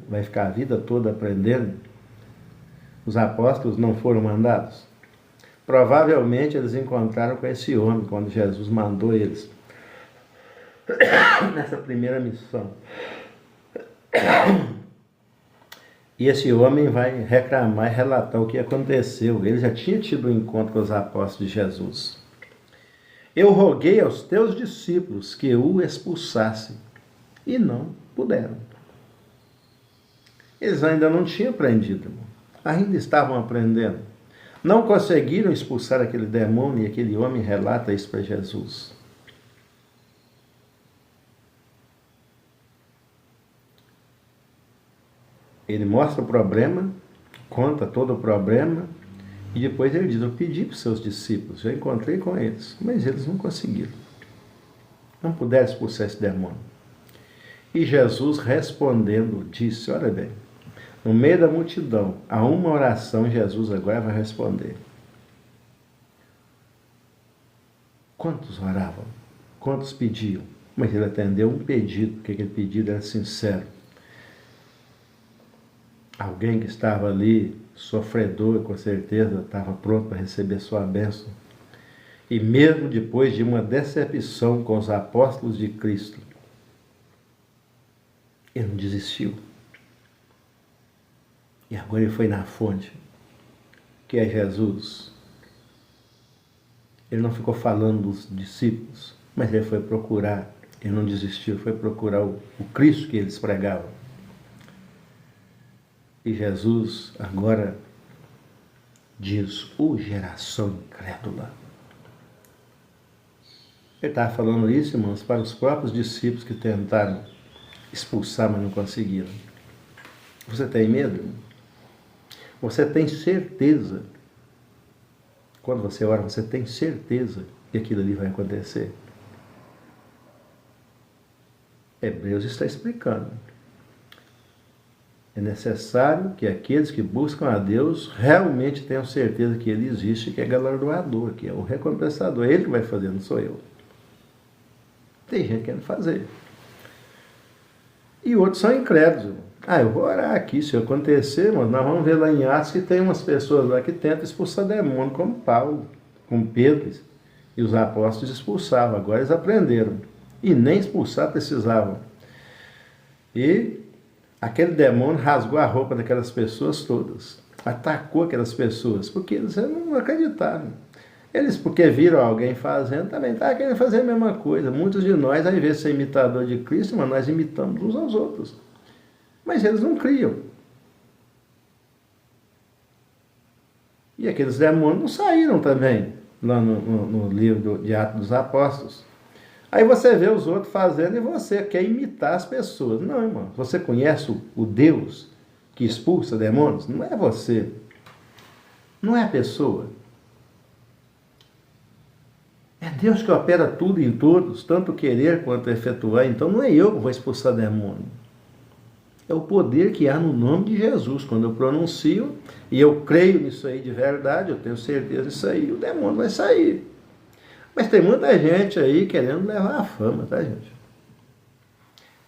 vai ficar a vida toda aprendendo? Os apóstolos não foram mandados? Provavelmente eles encontraram com esse homem quando Jesus mandou eles nessa primeira missão. E esse homem vai reclamar e relatar o que aconteceu. Ele já tinha tido um encontro com os apóstolos de Jesus. Eu roguei aos teus discípulos que o expulsassem, e não puderam. Eles ainda não tinham aprendido, irmão. Ainda estavam aprendendo. Não conseguiram expulsar aquele demônio, e aquele homem relata isso para Jesus. Ele mostra o problema, conta todo o problema, e depois ele diz, eu pedi para os seus discípulos, já encontrei com eles, mas eles não conseguiram. Não puderam expulsar esse demônio. E Jesus respondendo disse, olha bem, no meio da multidão, a uma oração, Jesus agora vai responder. Quantos oravam? Quantos pediam? Mas ele atendeu um pedido, porque aquele pedido era sincero. Alguém que estava ali, sofredor, com certeza, estava pronto para receber sua bênção. E mesmo depois de uma decepção com os apóstolos de Cristo, ele não desistiu. E agora ele foi na fonte, que é Jesus. Ele não ficou falando dos discípulos, mas ele foi procurar, ele não desistiu, foi procurar o Cristo que eles pregavam. E Jesus agora diz, geração incrédula. Ele estava falando isso, irmãos, para os próprios discípulos que tentaram expulsar, mas não conseguiram. Você tem medo, irmão? Você tem certeza, quando você ora, você tem certeza que aquilo ali vai acontecer? Hebreus está explicando. É necessário que aqueles que buscam a Deus realmente tenham certeza que Ele existe, que é galardoador, que é o recompensador. É Ele que vai fazer, não sou eu. Tem gente querendo fazer. E outros são incrédulos. Eu vou orar aqui, se acontecer, mas nós vamos ver lá em Atos que tem umas pessoas lá que tentam expulsar demônio, como Paulo, como Pedro, e os apóstolos expulsavam. Agora eles aprenderam. E nem expulsar precisavam. E aquele demônio rasgou a roupa daquelas pessoas todas. Atacou aquelas pessoas, porque eles não acreditaram. Eles, porque viram alguém fazendo, também estavam querendo fazer a mesma coisa. Muitos de nós, ao invés de ser imitador de Cristo, mas nós imitamos uns aos outros. Mas eles não criam. E aqueles demônios não saíram também, lá no livro de Atos dos Apóstolos. Aí você vê os outros fazendo e você quer imitar as pessoas. Não, irmão. Você conhece o Deus que expulsa demônios? Não é você. Não é a pessoa. É Deus que opera tudo em todos, tanto querer quanto efetuar. Então não é eu que vou expulsar demônio. É o poder que há no nome de Jesus. Quando eu pronuncio, e eu creio nisso aí de verdade, eu tenho certeza disso aí, o demônio vai sair. Mas tem muita gente aí querendo levar a fama, tá, gente?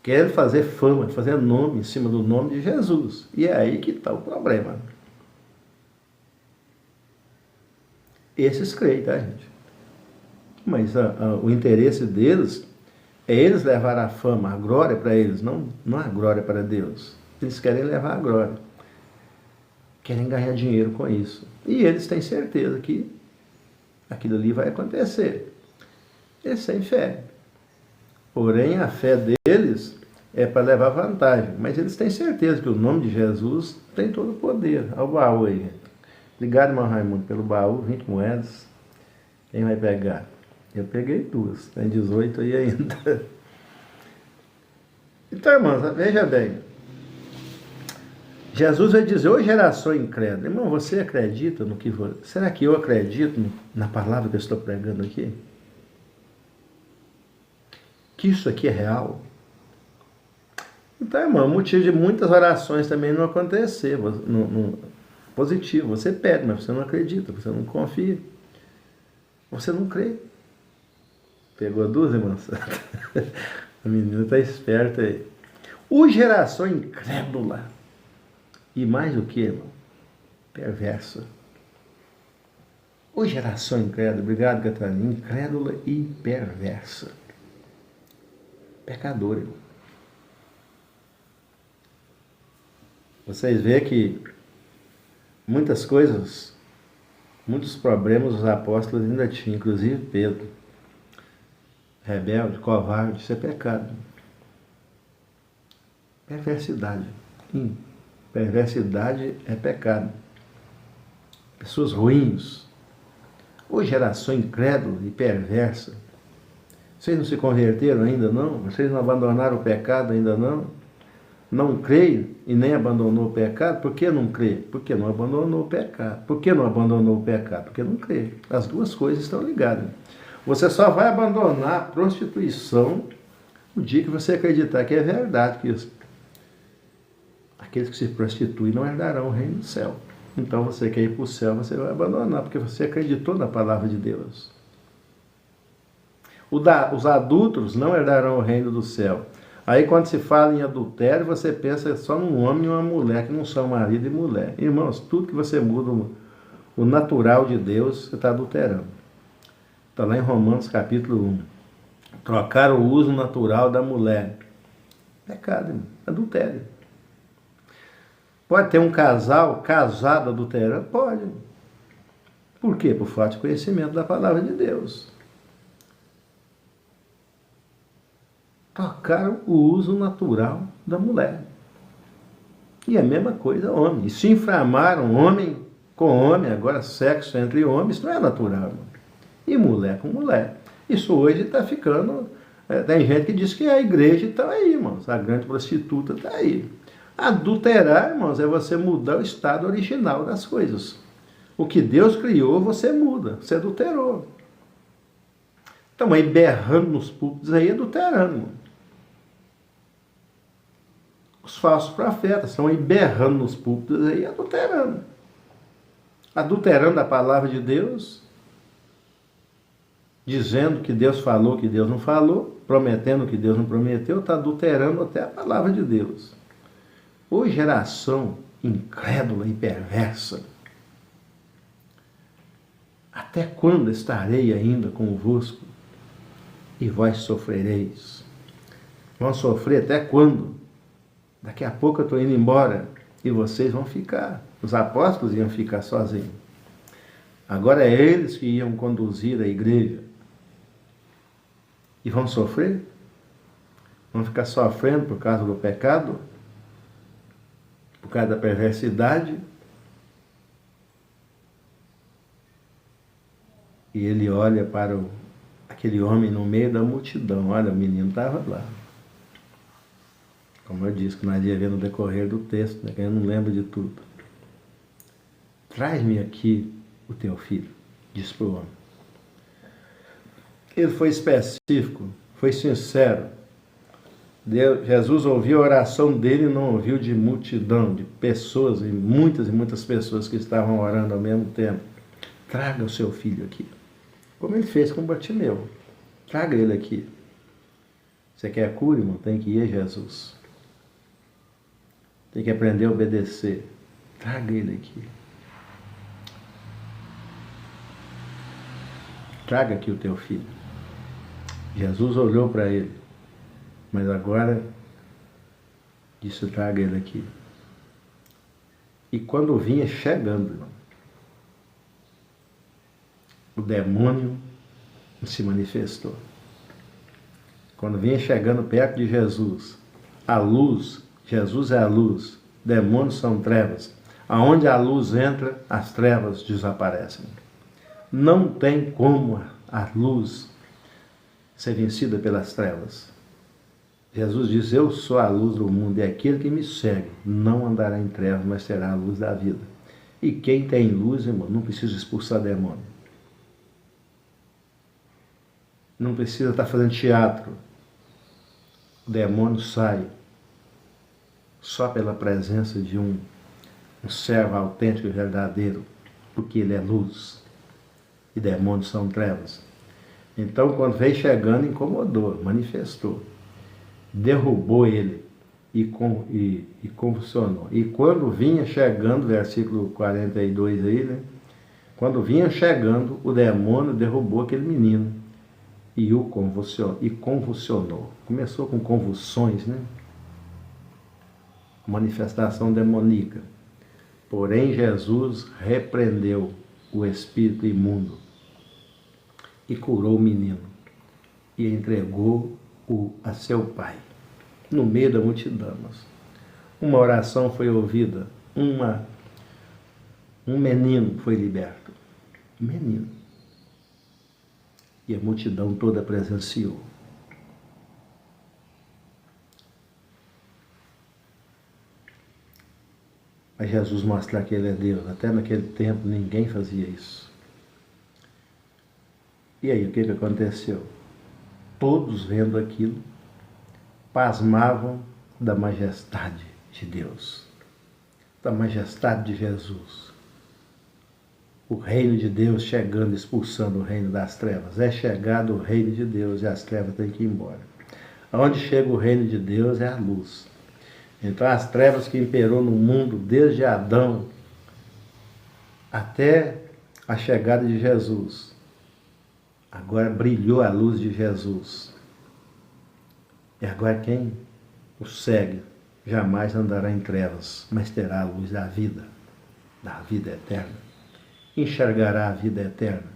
Querendo fazer fama, fazer nome em cima do nome de Jesus. E é aí que está o problema. Esses creem, tá, gente? Mas o interesse deles é eles levar a fama, a glória para eles, não a glória para Deus. Eles querem levar a glória. Querem ganhar dinheiro com isso. E eles têm certeza que aquilo ali vai acontecer. Eles têm fé. Porém, a fé deles é para levar vantagem. Mas eles têm certeza que o nome de Jesus tem todo o poder. Olha o baú aí, gente. Obrigado, irmão Raimundo, pelo baú, 20 moedas. Quem vai pegar? Eu peguei 2, tem 18 aí ainda. Então, irmãos, veja bem. Jesus vai dizer, ô geração incrédula, irmão, você acredita no que... Será que eu acredito na palavra que eu estou pregando aqui? Que isso aqui é real? Então, irmão, o motivo de muitas orações também não acontecer, positivo, você pede, mas você não acredita, você não confia, você não crê. Pegou 2, irmãos? A menina está esperta aí. O geração incrédula. E mais do que, irmão? Perversa. O geração incrédula. Obrigado, Catarina. Incrédula e perversa. Pecador, irmão. Vocês veem que muitas coisas, muitos problemas os apóstolos ainda tinham, inclusive Pedro. Rebelde, covarde, isso é pecado. Perversidade. Perversidade é pecado. Pessoas ruins. Ou geração incrédula e perversa. Vocês não se converteram ainda não? Vocês não abandonaram o pecado ainda não? Não creio e nem abandonou o pecado? Por que não crê? Porque não abandonou o pecado. Por que não abandonou o pecado? Porque não crê. As duas coisas estão ligadas. Você só vai abandonar a prostituição no dia que você acreditar que é verdade, que aqueles que se prostituem não herdarão o reino do céu. Então você quer ir para o céu, você vai abandonar, porque você acreditou na palavra de Deus. Os adúlteros não herdarão o reino do céu. Aí quando se fala em adultério, você pensa só num homem e uma mulher, que não são marido e mulher. Irmãos, tudo que você muda o natural de Deus, você está adulterando. Está lá em Romanos capítulo 1. Trocar o uso natural da mulher. Pecado, irmão. Adultério. Pode ter um casal casado adulterando? Pode. Por quê? Por falta de conhecimento da palavra de Deus. Trocaram o uso natural da mulher. E a mesma coisa homem. E se inflamaram homem com homem, agora sexo entre homens, não é natural, irmão. E mulher com mulher. Isso hoje está ficando... tem gente que diz que a igreja está aí, irmãos. A grande prostituta está aí. Adulterar, irmãos, é você mudar o estado original das coisas. O que Deus criou, você muda. Você adulterou. Estão aí berrando nos púlpitos aí, adulterando, irmão. Os falsos profetas estão aí berrando nos púlpitos aí, adulterando. Adulterando a palavra de Deus, dizendo que Deus falou, que Deus não falou, prometendo que Deus não prometeu, está adulterando até a palavra de Deus. Ô geração incrédula e perversa, até quando estarei ainda convosco e vós sofrereis? Vão sofrer até quando? Daqui a pouco eu estou indo embora e vocês vão ficar. Os apóstolos iam ficar sozinhos. Agora é eles que iam conduzir a igreja. E vão sofrer? Vão ficar sofrendo por causa do pecado? Por causa da perversidade? E ele olha para aquele homem no meio da multidão. Olha, o menino estava lá. Como eu disse, que nós ia ver no decorrer do texto, né, que eu não lembro de tudo. Traz-me aqui o teu filho, disse para o homem. Ele foi específico, foi sincero. Jesus ouviu a oração dele e não ouviu de multidão, de pessoas, e muitas pessoas que estavam orando ao mesmo tempo. Traga o seu filho aqui. Como ele fez com Bartimeu. Traga ele aqui. Você quer cura, irmão? Tem que ir a Jesus. Tem que aprender a obedecer. Traga ele aqui. Traga aqui o teu filho. Jesus olhou para ele. Mas agora disse, traga ele aqui. E quando vinha chegando, irmão, o demônio se manifestou. Quando vinha chegando perto de Jesus, a luz, Jesus é a luz, demônios são trevas. Aonde a luz entra, as trevas desaparecem. Não tem como a luz ser vencida pelas trevas. Jesus diz, eu sou a luz do mundo, e aquele que me segue não andará em trevas, mas terá a luz da vida. E quem tem luz, irmão, não precisa expulsar demônio. Não precisa estar fazendo teatro. O demônio sai só pela presença de um servo autêntico e verdadeiro, porque ele é luz. E demônios são trevas. Então, quando veio chegando, incomodou, manifestou. Derrubou ele e convulsionou. E quando vinha chegando, versículo 42 aí, né? Quando vinha chegando, o demônio derrubou aquele menino e o convulsionou. Começou com convulsões, né? Manifestação demoníaca. Porém, Jesus repreendeu o espírito imundo e curou o menino e entregou-o a seu pai, no meio da multidão. Uma oração foi ouvida, um menino foi liberto. Um menino. E a multidão toda presenciou. Mas Jesus mostra que ele é Deus. Até naquele tempo ninguém fazia isso. E aí, o que aconteceu? Todos vendo aquilo, pasmavam da majestade de Deus, da majestade de Jesus. O reino de Deus chegando, expulsando o reino das trevas. É chegado o reino de Deus e as trevas têm que ir embora. Onde chega o reino de Deus é a luz. Então as trevas que imperou no mundo desde Adão até a chegada de Jesus, agora brilhou a luz de Jesus. E agora quem o segue jamais andará em trevas, mas terá a luz da vida eterna. Enxergará a vida eterna.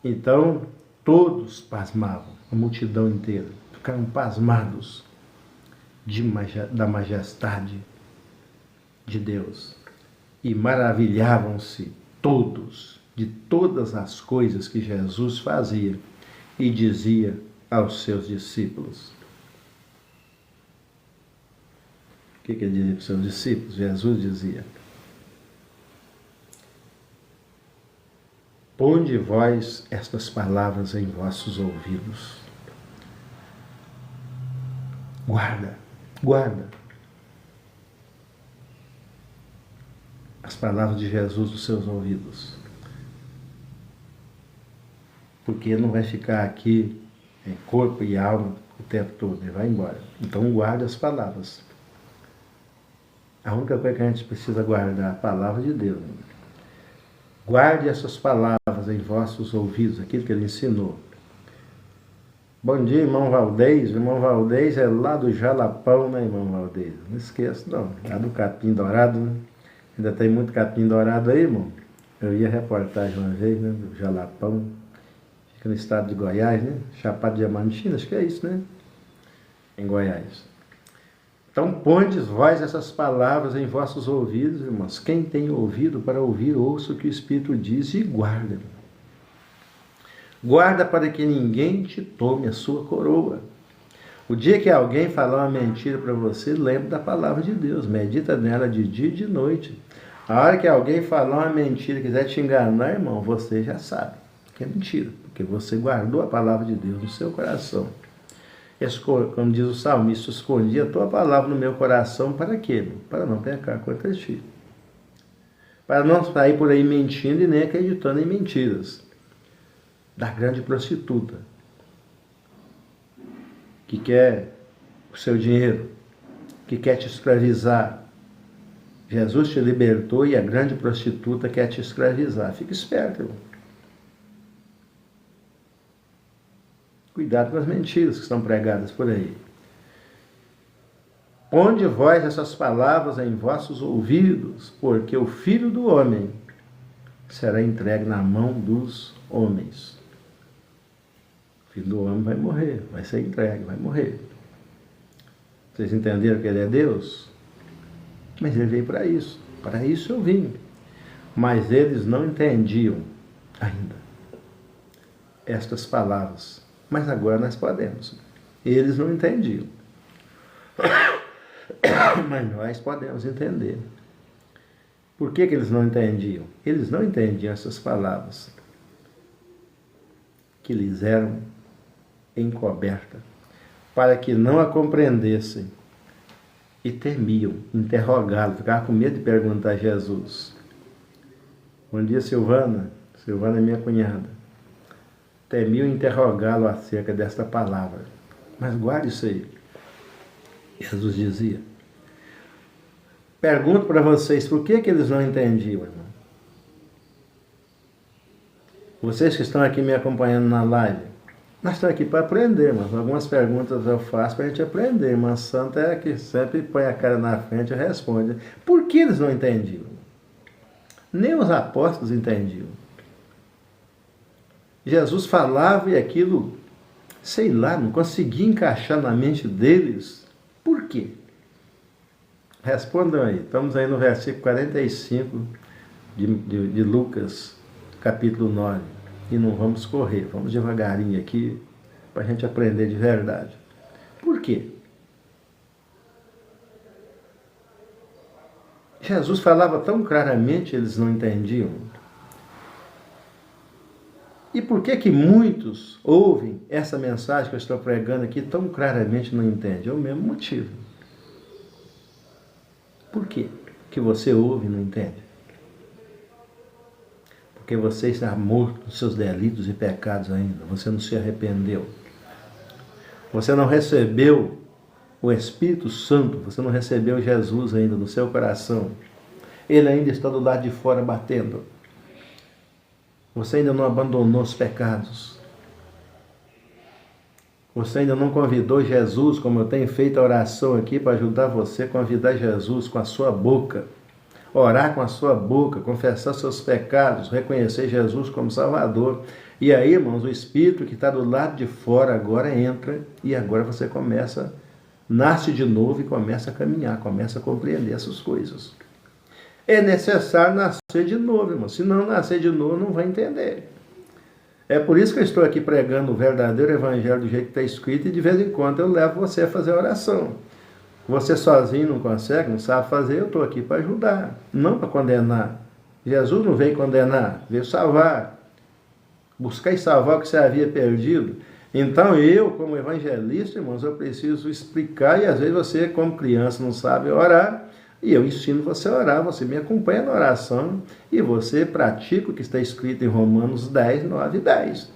Então, todos pasmavam, a multidão inteira, ficaram pasmados da majestade de Deus e maravilhavam-se todos de todas as coisas que Jesus fazia e dizia aos seus discípulos. O que ele dizia para os seus discípulos? Jesus dizia: ponde vós estas palavras em vossos ouvidos. Guarda as palavras de Jesus nos seus ouvidos. Porque ele não vai ficar aqui em corpo e alma o tempo todo, ele vai embora. Então guarde as palavras. A única coisa que a gente precisa guardar é a palavra de Deus. Guarde essas palavras em vossos ouvidos, aquilo que ele ensinou. Bom dia, irmão Valdez. O irmão Valdez é lá do Jalapão, né, irmão Valdez? Não esqueça, não. Lá do Capim Dourado, né? Ainda tem muito capim dourado aí, irmão. Eu ia reportagem uma vez, né, do Jalapão. Fica no estado de Goiás, né? Chapada Diamantina, acho que é isso, né? Em Goiás. Então, pondes vós essas palavras em vossos ouvidos, irmãos. Quem tem ouvido para ouvir, ouça o que o Espírito diz e guarda. Guarda para que ninguém te tome a sua coroa. O dia que alguém falar uma mentira para você, lembre da palavra de Deus. Medita nela de dia e de noite. A hora que alguém falar uma mentira, quiser te enganar, irmão, você já sabe que é mentira. Porque você guardou a palavra de Deus no seu coração. Como diz o salmista, escondi a tua palavra no meu coração, para quê? Para não pecar contra ti. Para não sair por aí mentindo e nem acreditando em mentiras. Da grande prostituta, que quer o seu dinheiro, que quer te escravizar. Jesus te libertou e a grande prostituta quer te escravizar. Fica esperto, irmão. Cuidado com as mentiras que estão pregadas por aí. Ponde vós essas palavras em vossos ouvidos, porque o Filho do Homem será entregue na mão dos homens. O Filho do Homem vai morrer, vai ser entregue, vai morrer. Vocês entenderam que ele é Deus? Mas ele veio para isso eu vim. Mas eles não entendiam ainda estas palavras. Mas agora nós podemos. Eles não entendiam. Mas nós podemos entender. Por que eles não entendiam? Eles não entendiam essas palavras que lhes eram encobertas, para que não a compreendessem e temiam interrogá-lo, ficavam com medo de perguntar a Jesus. Bom dia, Silvana. Silvana é minha cunhada. Temiam interrogá-lo acerca desta palavra. Mas guarde isso aí. Jesus dizia. Pergunto para vocês, por que eles não entendiam, irmão? Vocês que estão aqui me acompanhando na live, nós estamos aqui para aprender, mas algumas perguntas eu faço para a gente aprender, mas santo é que sempre põe a cara na frente e responde. Por que eles não entendiam? Nem os apóstolos entendiam. Jesus falava e aquilo, sei lá, não conseguia encaixar na mente deles. Por quê? Respondam aí. Estamos aí no versículo 45 de Lucas, capítulo 9. E não vamos correr, vamos devagarinho aqui para a gente aprender de verdade. Por quê? Jesus falava tão claramente, eles não entendiam. E por que muitos ouvem essa mensagem que eu estou pregando aqui tão claramente e não entendem? É o mesmo motivo. Por quê que você ouve e não entende? Porque você está morto nos seus delitos e pecados ainda. Você não se arrependeu. Você não recebeu o Espírito Santo. Você não recebeu Jesus ainda no seu coração. Ele ainda está do lado de fora batendo. Você ainda não abandonou os pecados. Você ainda não convidou Jesus, como eu tenho feito a oração aqui para ajudar você a convidar Jesus com a sua boca. Orar com a sua boca, confessar seus pecados, reconhecer Jesus como Salvador. E aí, irmãos, o Espírito que está do lado de fora agora entra e agora você começa, nasce de novo e começa a caminhar, começa a compreender essas coisas. É necessário nascer de novo, irmão. Se não nascer de novo, não vai entender. É por isso que eu estou aqui pregando o verdadeiro evangelho do jeito que está escrito e de vez em quando eu levo você a fazer oração. Você sozinho não consegue, não sabe fazer, eu estou aqui para ajudar, não para condenar. Jesus não veio condenar, veio salvar. Buscar e salvar o que você havia perdido. Então eu, como evangelista, irmãos, eu preciso explicar, e às vezes você, como criança, não sabe orar, e eu ensino você a orar, você me acompanha na oração, e você pratica o que está escrito em Romanos 10, 9 e 10.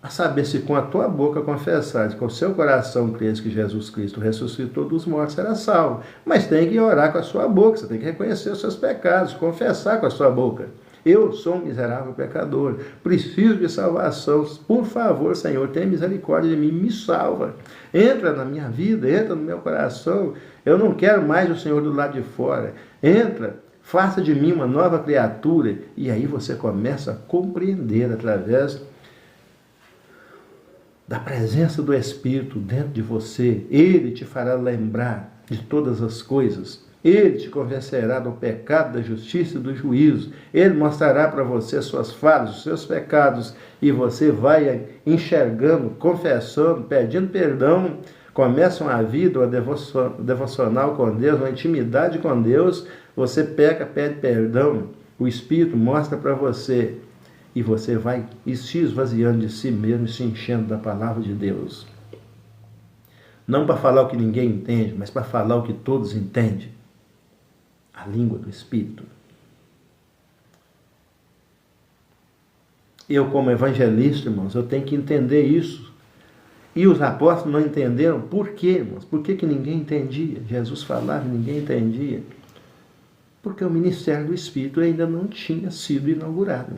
A saber, se com a tua boca confessares, com o seu coração creres que Jesus Cristo ressuscitou dos mortos, será salvo. Mas tem que orar com a sua boca, você tem que reconhecer os seus pecados, confessar com a sua boca. Eu sou um miserável pecador, preciso de salvação. Por favor, Senhor, tenha misericórdia de mim, me salva. Entra na minha vida, entra no meu coração. Eu não quero mais o Senhor do lado de fora. Entra, faça de mim uma nova criatura. E aí você começa a compreender através da presença do Espírito dentro de você. Ele te fará lembrar de todas as coisas. Ele te convencerá do pecado, da justiça e do juízo. Ele mostrará para você as suas falhas, os seus pecados, e você vai enxergando, confessando, pedindo perdão. Começa uma vida, uma devocional com Deus, uma intimidade com Deus. Você peca, pede perdão. O Espírito mostra para você. E você vai se esvaziando de si mesmo e se enchendo da palavra de Deus. Não para falar o que ninguém entende, mas para falar o que todos entendem. A língua do Espírito. Eu, como evangelista, irmãos, eu tenho que entender isso. E os apóstolos não entenderam. Por quê, irmãos? Por que ninguém entendia? Jesus falava e ninguém entendia. Porque o ministério do Espírito ainda não tinha sido inaugurado.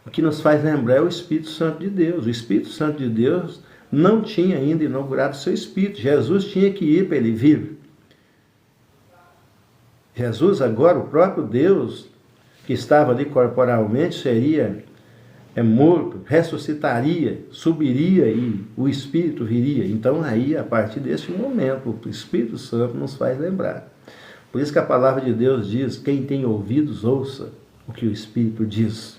O que nos faz lembrar é o Espírito Santo de Deus. O Espírito Santo de Deus não tinha ainda inaugurado o seu Espírito. Jesus tinha que ir para ele vir. Jesus agora, o próprio Deus, que estava ali corporalmente, seria morto, ressuscitaria, subiria e o Espírito viria. Então aí, a partir desse momento, o Espírito Santo nos faz lembrar. Por isso que a palavra de Deus diz, quem tem ouvidos, ouça o que o Espírito diz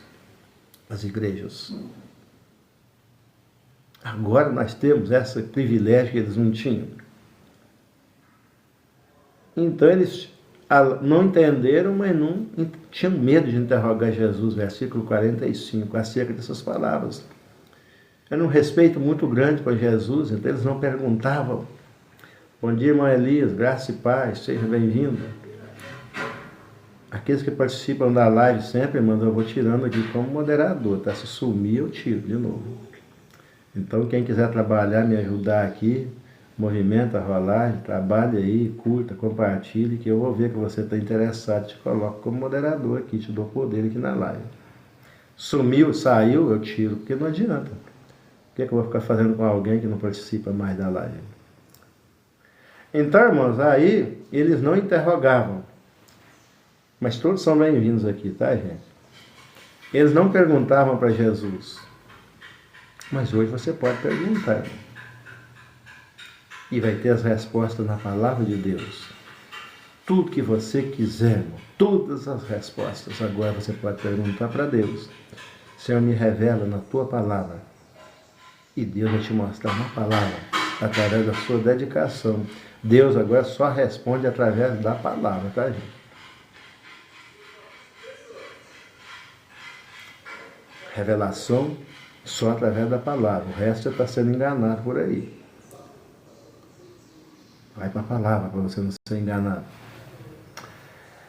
às igrejas. Agora nós temos esse privilégio que eles não tinham. Então eles não entenderam, mas não tinham medo de interrogar Jesus, versículo 45, acerca dessas palavras. Era um respeito muito grande com Jesus, então eles não perguntavam. Bom dia, irmão Elias, graça e paz, seja bem-vindo. Aqueles que participam da live sempre, irmão, eu vou tirando aqui como moderador, tá? Se sumir, eu tiro de novo. Então, quem quiser trabalhar, me ajudar aqui, movimenta a rolagem, trabalha aí, curta, compartilhe, que eu vou ver que você está interessado, te coloco como moderador aqui, te dou poder aqui na live. Sumiu, saiu, eu tiro, porque não adianta. O que eu vou ficar fazendo com alguém que não participa mais da live? Então, irmãos, aí eles não interrogavam. Mas todos são bem-vindos aqui, tá, gente? Eles não perguntavam para Jesus. Mas hoje você pode perguntar. E vai ter as respostas na palavra de Deus. Tudo que você quiser, irmão, todas as respostas. Agora você pode perguntar para Deus. Senhor, me revela na tua palavra. E Deus vai te mostrar na palavra, através da sua dedicação. Deus agora só responde através da palavra, tá, gente? Revelação só através da palavra. O resto você está sendo enganado por aí. Vai para a palavra para você não ser enganado.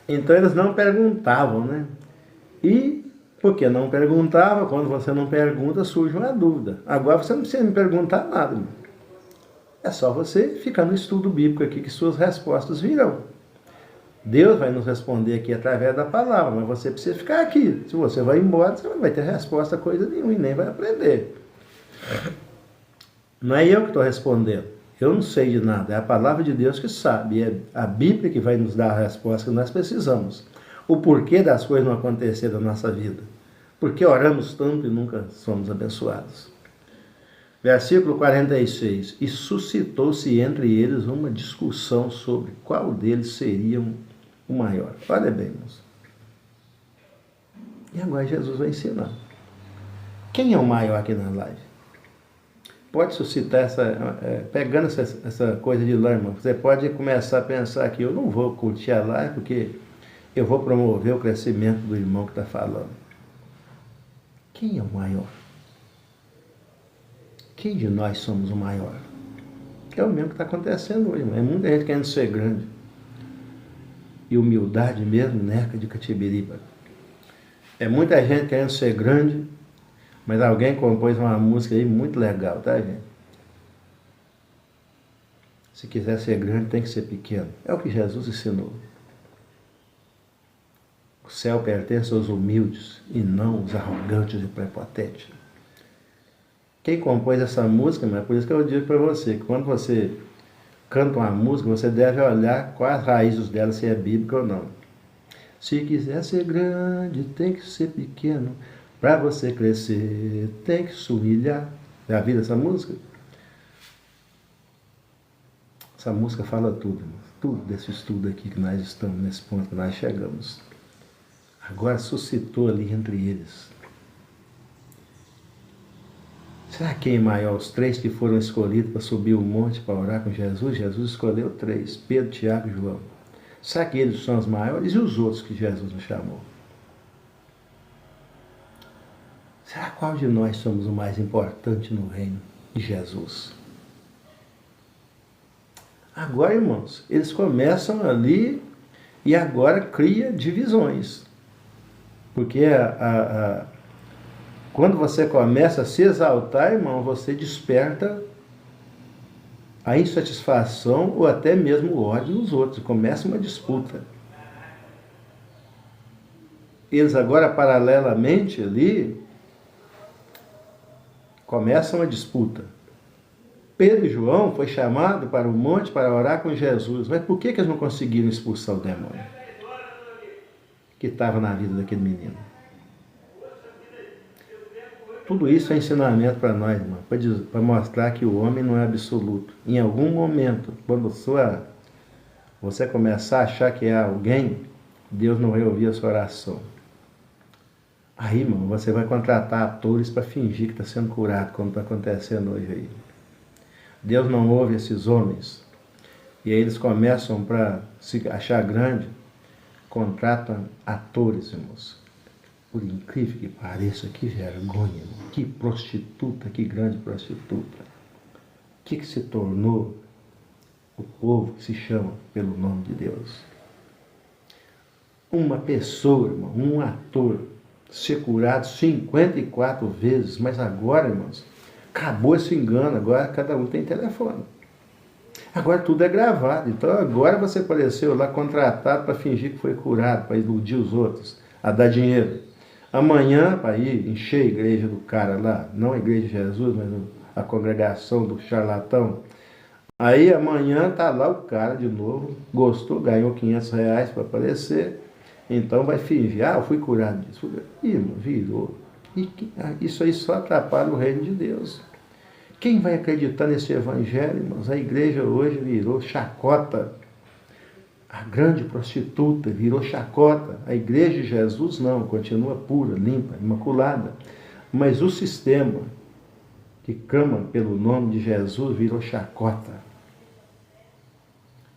Então eles não perguntavam, né? E porque não perguntava, quando você não pergunta, surge uma dúvida. Agora você não precisa me perguntar nada. Irmão. É só você ficar no estudo bíblico aqui que suas respostas virão. Deus vai nos responder aqui através da palavra, mas você precisa ficar aqui. Se você vai embora, você não vai ter resposta a coisa nenhuma e nem vai aprender. Não é eu que estou respondendo. Eu não sei de nada. É a palavra de Deus que sabe. É a Bíblia que vai nos dar a resposta que nós precisamos. O porquê das coisas não acontecer na nossa vida. Porque oramos tanto e nunca somos abençoados. Versículo 46. E suscitou-se entre eles uma discussão sobre qual deles seria o maior. Olha bem, irmãos. E agora Jesus vai ensinar. Quem é o maior aqui na live? Pode suscitar pegando essa coisa de lá, irmão. Você pode começar a pensar que eu não vou curtir a live porque eu vou promover o crescimento do irmão que está falando. Quem é o maior? Quem de nós somos o maior? É o mesmo que está acontecendo hoje, irmão. É muita gente querendo ser grande. E humildade mesmo, neca de catibiriba. É muita gente querendo ser grande, mas alguém compôs uma música aí muito legal, tá, gente? Se quiser ser grande, tem que ser pequeno. É o que Jesus ensinou. O céu pertence aos humildes e não aos arrogantes e prepotentes. Quem compôs essa música, mas é por isso que eu digo para você, que quando você canta uma música, você deve olhar quais as raízes dela, se é bíblica ou não. Se quiser ser grande, tem que ser pequeno. Para você crescer, tem que se humilhar. Já viram essa música? Essa música fala tudo, irmão. Tudo desse estudo aqui que nós estamos, nesse ponto que nós chegamos. Agora suscitou ali entre eles. Será quem é maior? Os 3 que foram escolhidos para subir o monte para orar com Jesus? Jesus escolheu 3, Pedro, Tiago e João. Será que eles são os maiores e os outros que Jesus nos chamou? Será qual de nós somos o mais importante no reino de Jesus? Agora, irmãos, eles começam ali e agora cria divisões. Porque quando você começa a se exaltar, irmão, você desperta a insatisfação ou até mesmo o ódio nos outros. Começa uma disputa. Eles agora, paralelamente ali, começam a disputa. Pedro e João foi chamado para o monte para orar com Jesus. Mas por que eles não conseguiram expulsar o demônio que estava na vida daquele menino? Tudo isso é ensinamento para nós, irmão, para mostrar que o homem não é absoluto. Em algum momento, quando você começar a achar que é alguém, Deus não vai ouvir a sua oração. Aí, irmão, você vai contratar atores para fingir que está sendo curado, como está acontecendo hoje aí. Deus não ouve esses homens. E aí eles começam, para se achar grande, contratam atores, irmãos. Por incrível que pareça, que vergonha, irmão. Que prostituta, que grande prostituta. O que se tornou o povo que se chama pelo nome de Deus? Uma pessoa, irmão, um ator, ser curado 54 vezes, mas agora, irmãos, acabou esse engano, agora cada um tem telefone. Agora tudo é gravado. Então agora você apareceu lá contratado para fingir que foi curado, para iludir os outros, a dar dinheiro. Amanhã, para ir encher a igreja do cara lá, não a igreja de Jesus, mas a congregação do charlatão. Aí amanhã tá lá o cara de novo, gostou, ganhou R$ 500 para aparecer, então vai fingir, eu fui curado disso. Ih, virou. Isso aí só atrapalha o reino de Deus. Quem vai acreditar nesse evangelho, irmãos? A igreja hoje virou chacota. A grande prostituta virou chacota. A igreja de Jesus não, continua pura, limpa, imaculada. Mas o sistema que clama pelo nome de Jesus virou chacota.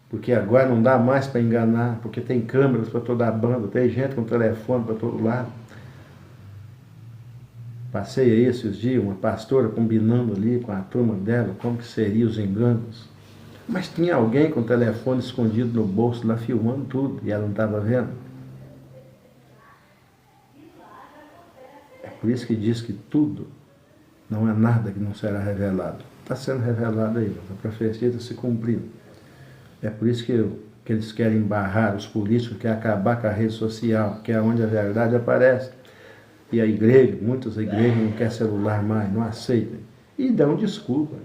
Porque agora não dá mais para enganar, porque tem câmeras para toda a banda, tem gente com telefone para todo lado. Passei aí esses dias, uma pastora combinando ali com a turma dela, como que seriam os enganos. Mas tinha alguém com o telefone escondido no bolso lá, filmando tudo, e ela não estava vendo. É por isso que diz que tudo, não é nada que não será revelado. Está sendo revelado aí, a profecia está se cumprindo. É por isso que eles querem barrar os políticos, querem acabar com a rede social, que é onde a verdade aparece. E a igreja, muitas igrejas não querem celular mais, não aceitam. E dão desculpa.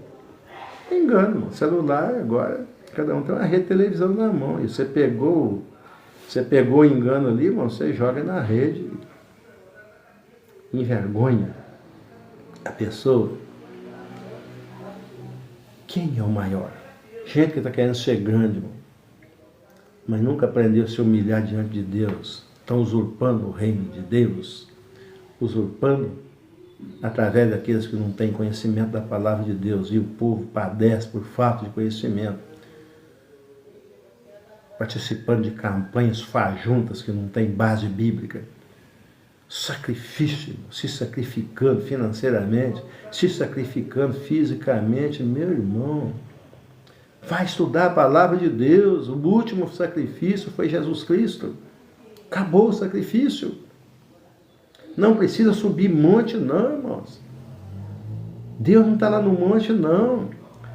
Engano, o celular agora, cada um tem uma rede de televisão na mão. E você pegou o engano ali, irmão, você joga na rede, envergonha a pessoa. Quem é o maior? Gente que está querendo ser grande, irmão, mas nunca aprendeu a se humilhar diante de Deus. Estão usurpando o reino de Deus, usurpando através daqueles que não têm conhecimento da palavra de Deus, e o povo padece por falta de conhecimento, participando de campanhas fajuntas que não têm base bíblica, sacrifício, se sacrificando financeiramente, se sacrificando fisicamente. Meu irmão, vai estudar a palavra de Deus. O último sacrifício foi Jesus Cristo. Acabou o sacrifício. Não precisa subir monte, não, irmãos. Deus não está lá no monte, não.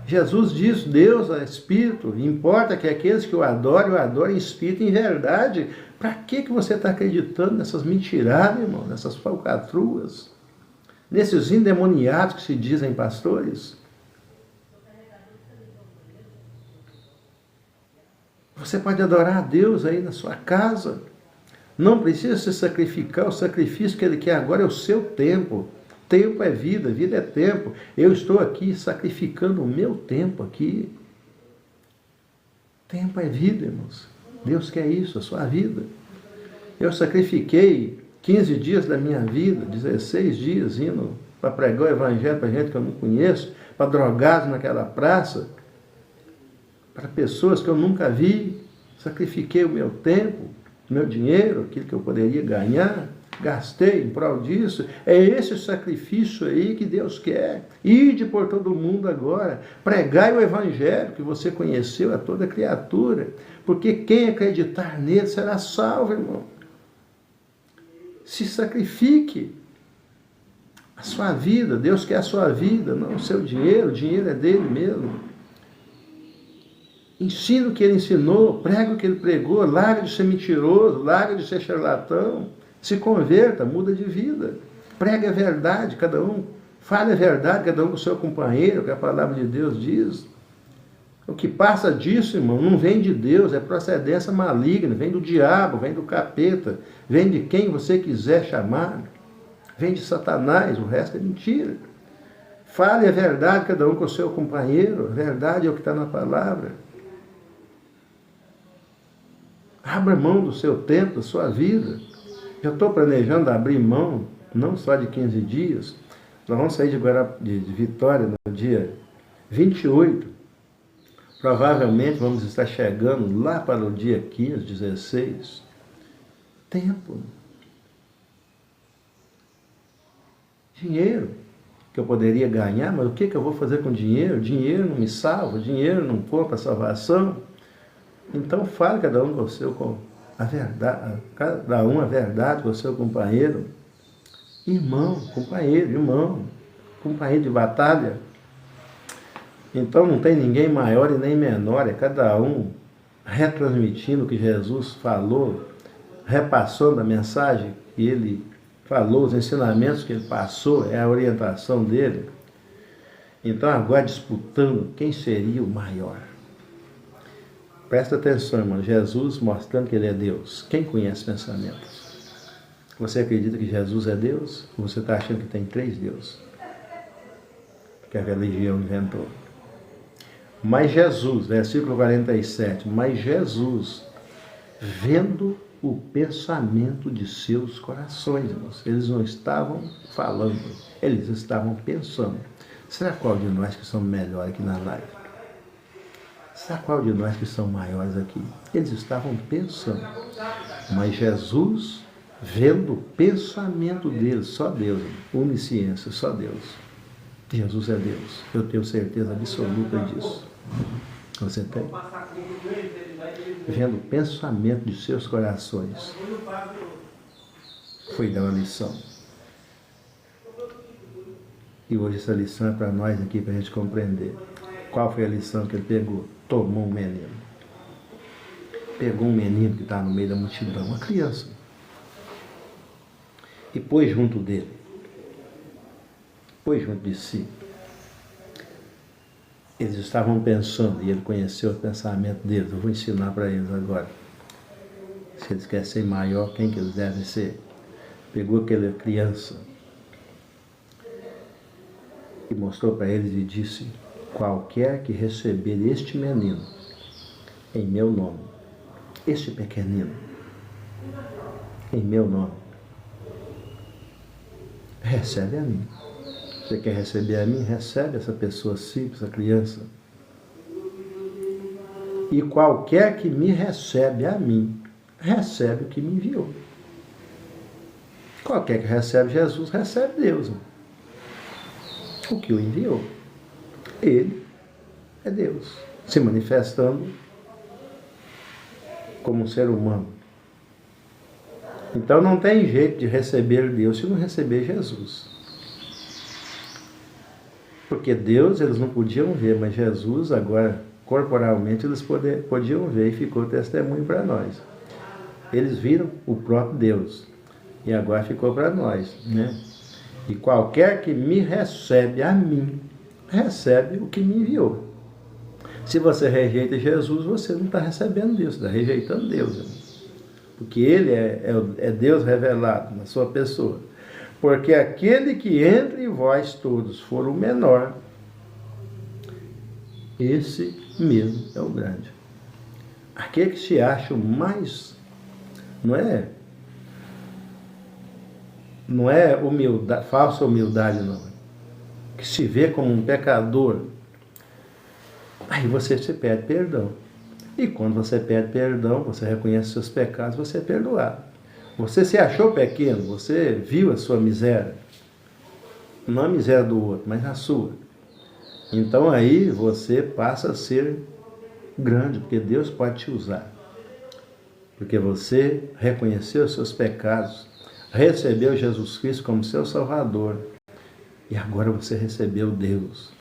Jesus diz, Deus é Espírito, importa que aqueles que o adorem em Espírito e em verdade. Para que você está acreditando nessas mentiradas, irmão, nessas falcatruas, nesses endemoniados que se dizem pastores? Você pode adorar a Deus aí na sua casa. Não precisa se sacrificar. O sacrifício que Ele quer agora é o seu tempo. Tempo é vida, vida é tempo. Eu estou aqui sacrificando o meu tempo aqui. Tempo é vida, irmãos. Deus quer isso, a sua vida. Eu sacrifiquei 15 dias da minha vida, 16 dias indo para pregar o evangelho para gente que eu não conheço, para drogados naquela praça, para pessoas que eu nunca vi. Sacrifiquei o meu tempo, o meu dinheiro, aquilo que eu poderia ganhar, gastei em prol disso. É esse sacrifício aí que Deus quer. Ide por todo mundo agora, pregai o evangelho que você conheceu a toda criatura, porque quem acreditar nele será salvo, irmão. Se sacrifique. A sua vida, Deus quer a sua vida, não o seu dinheiro. O dinheiro é dele mesmo. Ensina o que ele ensinou, prega o que ele pregou, larga de ser mentiroso, larga de ser charlatão, se converta, muda de vida, prega a verdade, cada um, fale a verdade, cada um com o seu companheiro, que a palavra de Deus diz. O que passa disso, irmão, não vem de Deus, é procedência maligna, vem do diabo, vem do capeta, vem de quem você quiser chamar, vem de Satanás, o resto é mentira. Fale a verdade, cada um com o seu companheiro, a verdade é o que está na palavra. Abra mão do seu tempo, da sua vida. Já estou planejando abrir mão, não só de 15 dias. Nós vamos sair de Vitória no dia 28. Provavelmente vamos estar chegando lá para o dia 15, 16. Tempo. Dinheiro que eu poderia ganhar, mas o que eu vou fazer com dinheiro? Dinheiro não me salva, dinheiro não compra salvação. Então fale cada um com o seu, com a verdade, cada um a verdade com o seu companheiro. Irmão, companheiro de batalha. Então não tem ninguém maior e nem menor, é cada um retransmitindo o que Jesus falou, repassando a mensagem que ele falou, os ensinamentos que ele passou, é a orientação dele. Então agora disputando quem seria o maior. Presta atenção, irmão. Jesus mostrando que ele é Deus. Quem conhece pensamentos? Você acredita que Jesus é Deus? Ou você está achando que tem 3 deuses? Que a religião inventou. Mas Jesus, versículo 47, mas Jesus, vendo o pensamento de seus corações, irmãos, eles não estavam falando, eles estavam pensando. Será qual de nós que somos melhores aqui na live? Será qual de nós que são maiores aqui? Eles estavam pensando. Mas Jesus, vendo o pensamento deles, só Deus, onisciência, só Deus. Jesus é Deus. Eu tenho certeza absoluta disso. Você tem? Vendo o pensamento de seus corações. Foi dar uma lição. E hoje essa lição é para nós aqui, para a gente compreender. Qual foi a lição que ele pegou? Tomou um menino. Pegou um menino que está no meio da multidão, uma criança. E pôs junto dele. Pôs junto de si. Eles estavam pensando, e ele conheceu o pensamento deles. Eu vou ensinar para eles agora. Se eles querem ser maior, quem que eles devem ser? Pegou aquela criança e mostrou para eles e disse: qualquer que receber este menino em meu nome, este pequenino, em meu nome, recebe a mim. Você quer receber a mim? Recebe essa pessoa simples, essa criança. E qualquer que me recebe a mim, recebe o que me enviou. Qualquer que recebe Jesus, recebe Deus. O que o enviou. Ele é Deus, se manifestando como um ser humano. Então não tem jeito de receber Deus se não receber Jesus. Porque Deus eles não podiam ver, mas Jesus agora, corporalmente, eles podiam ver e ficou testemunho para nós. Eles viram o próprio Deus e agora ficou para nós, né? E qualquer que me recebe a mim, recebe o que me enviou. Se você rejeita Jesus, você não está recebendo Deus, está rejeitando Deus. Né? Porque Ele é Deus revelado na sua pessoa. Porque aquele que entre vós todos for o menor, esse mesmo é o grande. Aquele que se acha o mais, não é humildade, falsa humildade, não. Que se vê como um pecador, aí você se pede perdão. E quando você pede perdão, você reconhece seus pecados, você é perdoado. Você se achou pequeno, você viu a sua miséria. Não a miséria do outro, mas a sua. Então aí você passa a ser grande, porque Deus pode te usar. Porque você reconheceu os seus pecados, recebeu Jesus Cristo como seu Salvador. E agora você recebeu Deus.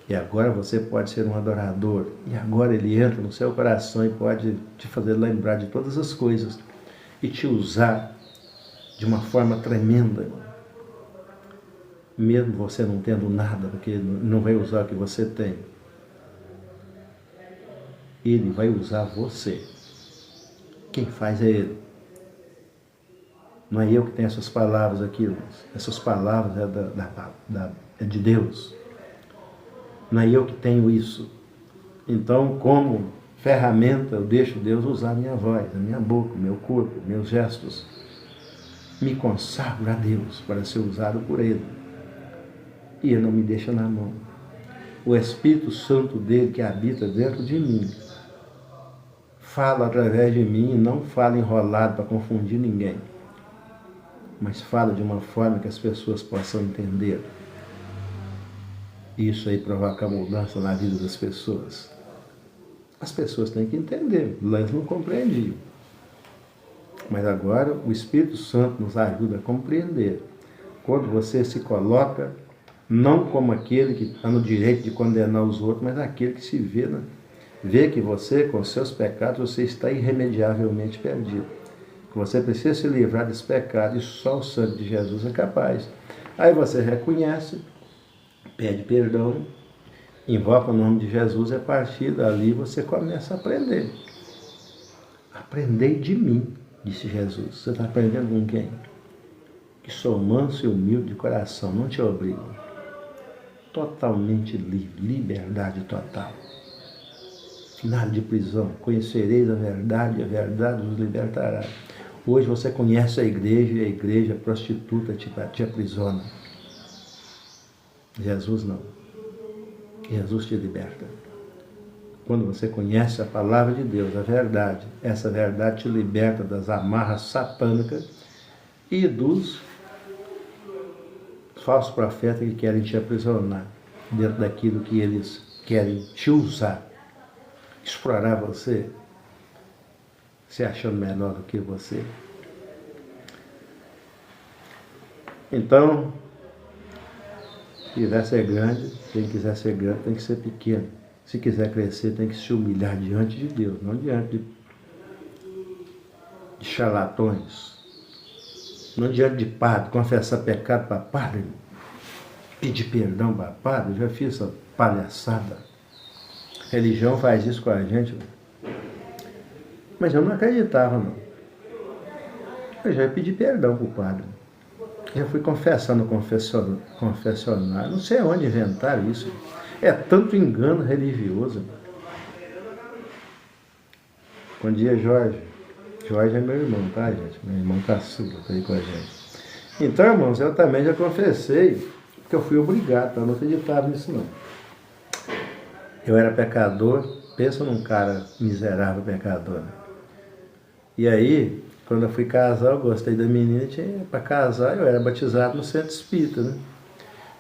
E agora você pode ser um adorador. E agora Ele entra no seu coração e pode te fazer lembrar de todas as coisas. E te usar de uma forma tremenda. Mesmo você não tendo nada, porque não vai usar o que você tem. Ele vai usar você. Quem faz é Ele. Não é eu que tenho essas palavras aqui, irmãos. Essas palavras é de Deus. Não é eu que tenho isso. Então, como ferramenta, eu deixo Deus usar a minha voz, a minha boca, o meu corpo, meus gestos. Me consagro a Deus para ser usado por Ele. E Ele não me deixa na mão. O Espírito Santo dele que habita dentro de mim, fala através de mim e não fala enrolado para confundir ninguém. Mas fala de uma forma que as pessoas possam entender. Isso aí provoca mudança na vida das pessoas. As pessoas têm que entender, elas não compreendiam. Mas agora o Espírito Santo nos ajuda a compreender. Quando você se coloca Não como aquele que está no direito de condenar os outros, mas aquele que se vê, né? Vê que você, com seus pecados, você está irremediavelmente perdido. Que você precisa se livrar desse pecado e só o sangue de Jesus é capaz. Aí você reconhece, pede perdão, invoca o nome de Jesus e a partir dali você começa a aprender. Aprendei de mim, disse Jesus. Você está aprendendo com quem? Que sou manso e humilde de coração, não te obrigo. Totalmente livre, liberdade total. Nada de prisão, conhecereis a verdade vos libertará. Hoje você conhece a igreja e a igreja prostituta te aprisiona. Jesus não. Jesus te liberta. Quando você conhece a palavra de Deus, a verdade, essa verdade te liberta das amarras satânicas e dos falsos profetas que querem te aprisionar dentro daquilo que eles querem te usar, explorar você, se achando melhor do que você. Então, se quiser ser grande, quem quiser ser grande tem que ser pequeno. Se quiser crescer, tem que se humilhar diante de Deus, não diante de charlatões, não diante de padre, confessar pecado para padre, pedir perdão para padre. Eu já fiz essa palhaçada. A religião faz isso com a gente. Mas eu não acreditava, não. Eu já ia pedir perdão para o padre. Já fui confessar no confessionário. Não sei onde inventaram isso. É tanto engano religioso. Bom dia, Jorge. Jorge é meu irmão, tá, gente? Meu irmão caçula, tá aí com a gente. Então, irmãos, eu também já confessei que eu fui obrigado, eu não acreditava nisso, não. Eu era pecador, pensa num cara miserável pecador. E aí, quando eu fui casar, eu gostei da menina, para casar, eu era batizado no centro espírita, né?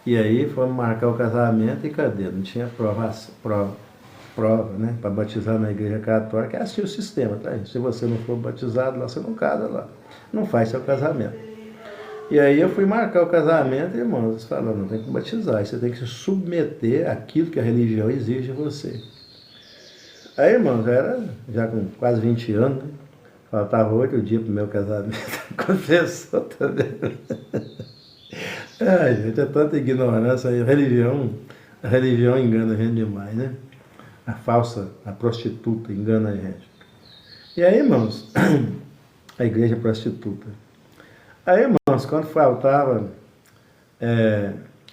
E aí fomos marcar o casamento e cadê? Não tinha prova, né? Para batizar na igreja católica, é assim o sistema, tá? Se você não for batizado lá, você não casa lá. Não faz seu casamento. E aí eu fui marcar o casamento e, irmãos, eles falaram, não tem que batizar, você tem que se submeter àquilo que a religião exige de você. Aí, irmãos, eu era já com quase 20 anos, né? Faltava 8 dias para o meu casamento. Confessou também. Ai, gente, é tanta ignorância aí. A religião engana a gente demais, né? A prostituta engana a gente. E aí, irmãos, a igreja prostituta. Aí, irmãos, quando faltava...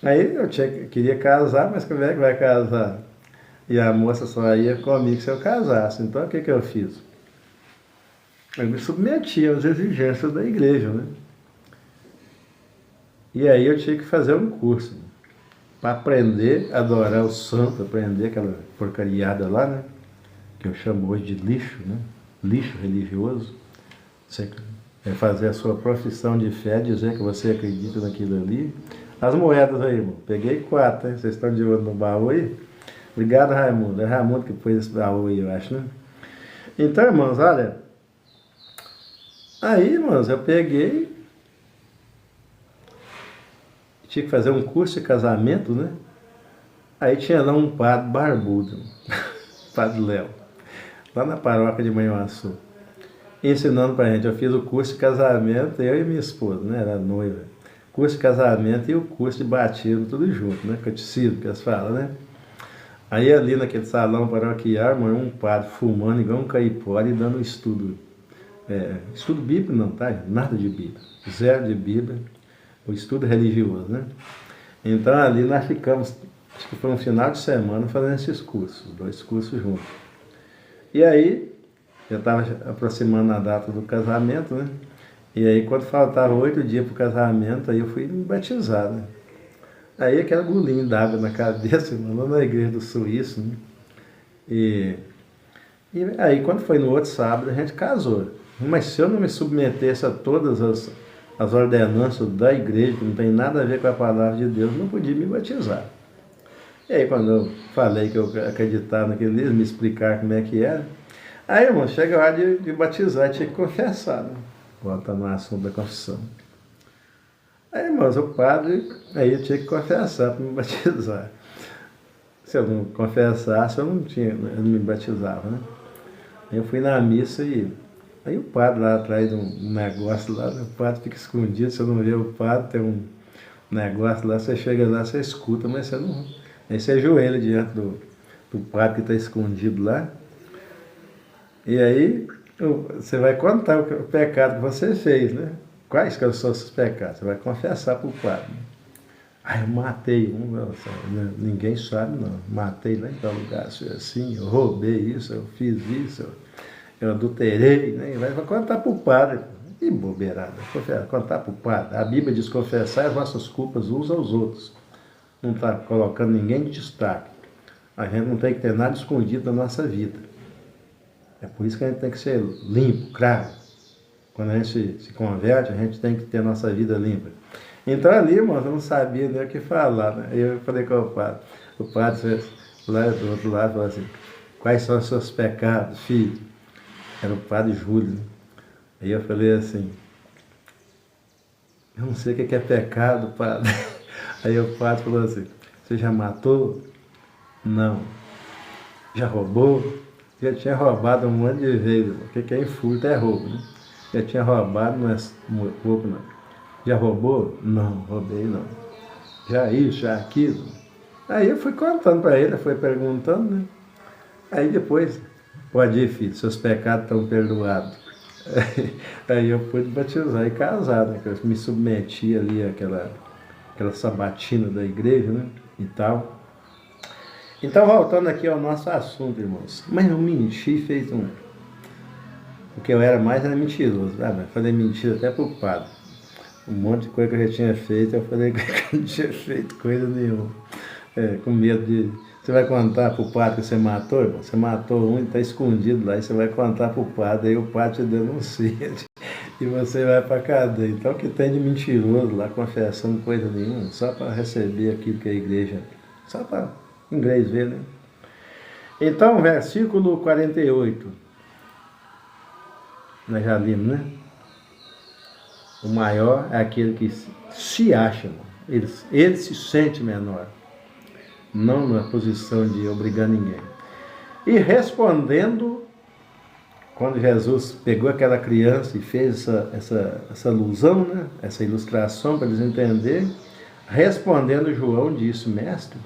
aí eu queria casar, mas como é que vai casar? E a moça só ia comigo se eu casasse. Então, o que eu fiz? Eu me submeti às exigências da igreja, né? E aí eu tinha que fazer um curso para aprender a adorar o santo, aprender aquela porcariada lá, né? Que eu chamo hoje de lixo, né? Lixo religioso. Você é fazer a sua profissão de fé, dizer que você acredita naquilo ali. As moedas aí, irmão. Peguei 4, né? Vocês estão de olho no baú aí? Obrigado, Raimundo. É Raimundo que pôs esse baú aí, eu acho, né? Então, irmãos, olha. Aí, irmãos, eu peguei... Tinha que fazer um curso de casamento, né? Aí tinha lá um padre barbudo, Padre Léo, lá na paróquia de Manhuaçu, ensinando pra gente. Eu fiz o curso de casamento, eu e minha esposa, né? Era noiva. Curso de casamento e o curso de batismo, tudo junto, né? Catecismo, que eles falam, né? Aí ali naquele salão paroquial, um padre fumando igual um caipora e dando estudo. Estudo bíblico não, tá? Nada de Bíblia. Zero de Bíblia. O estudo religioso, né? Então ali nós ficamos, acho que foi um final de semana fazendo esses cursos, 2 cursos juntos. E aí, eu estava aproximando a data do casamento, né? E aí quando faltava 8 dias para o casamento, aí eu fui me batizar, né? Aí aquele golinho d'água na cabeça, lá na igreja do Suíço, né? E aí quando foi no outro sábado a gente casou. Mas se eu não me submetesse a todas as ordenanças da igreja, que não tem nada a ver com a palavra de Deus, não podia me batizar. E aí, quando eu falei que eu acreditava naquele livro, me explicar como é que era, aí, irmão, chega a hora de batizar, tinha que confessar, né? Volta no assunto da confissão. Aí, irmãos, o padre, aí eu tinha que confessar para me batizar. Se eu não confessasse, eu não me batizava, né? Aí eu fui na missa e aí o padre lá atrás de um negócio lá, né? O padre fica escondido, você não vê o padre, tem um negócio lá, você chega lá, você escuta, mas você não. Aí você ajoelha diante do padre que está escondido lá. E aí você vai contar o pecado que você fez, né? Quais que são os seus pecados? Você vai confessar para o padre. Ah, eu matei um, ninguém sabe não. Matei lá em tal lugar, assim, eu roubei isso, eu fiz isso, eu adulterei, né? Vai contar para o padre. Que bobeirada, contar para o padre. A Bíblia diz confessar as nossas culpas uns aos outros. Não está colocando ninguém de destaque. A gente não tem que ter nada escondido da nossa vida. É por isso que a gente tem que ser limpo, claro. Quando a gente se converte, a gente tem que ter a nossa vida limpa. Então ali, irmão, eu não sabia nem o que falar, né? Eu falei com o padre. O padre lá do outro lado falou assim, quais são os seus pecados, filho? Era o padre Júlio. Aí eu falei assim, eu não sei o que é pecado, padre. Aí o padre falou assim, você já matou? Não. Já roubou? Já tinha roubado um monte de vezes, porque quem furta é roubo, né? Já tinha roubado, não é pouco não. Já roubou? Não, roubei não. Já isso, já aquilo. Aí eu fui contando para ele, foi perguntando, né? Aí depois, pode ir, filho, seus pecados estão perdoados. Aí eu pude batizar e casar, né? Eu me submeti ali àquela sabatina da igreja, né? E tal. Então, voltando aqui ao nosso assunto, irmãos. Mas eu menti, fez um... O que eu era mais era mentiroso. Mas falei mentira até pro padre. Um monte de coisa que eu já tinha feito, eu falei que eu não tinha feito coisa nenhuma. Com medo de... Você vai contar pro padre que você matou, irmão? Você matou um e está escondido lá, e você vai contar pro padre, aí o padre te denuncia e você vai para cadeia. Então, o que tem de mentiroso lá, confessando coisa nenhuma, só para receber aquilo que a igreja... Só para inglês ver, né? Então, versículo 48. Nós já vimos, né? O maior é aquele que se acha, ele se sente menor. Não na posição de obrigar ninguém. E respondendo, quando Jesus pegou aquela criança e fez essa alusão, né? Essa ilustração para eles entenderem, respondendo João disse, mestre,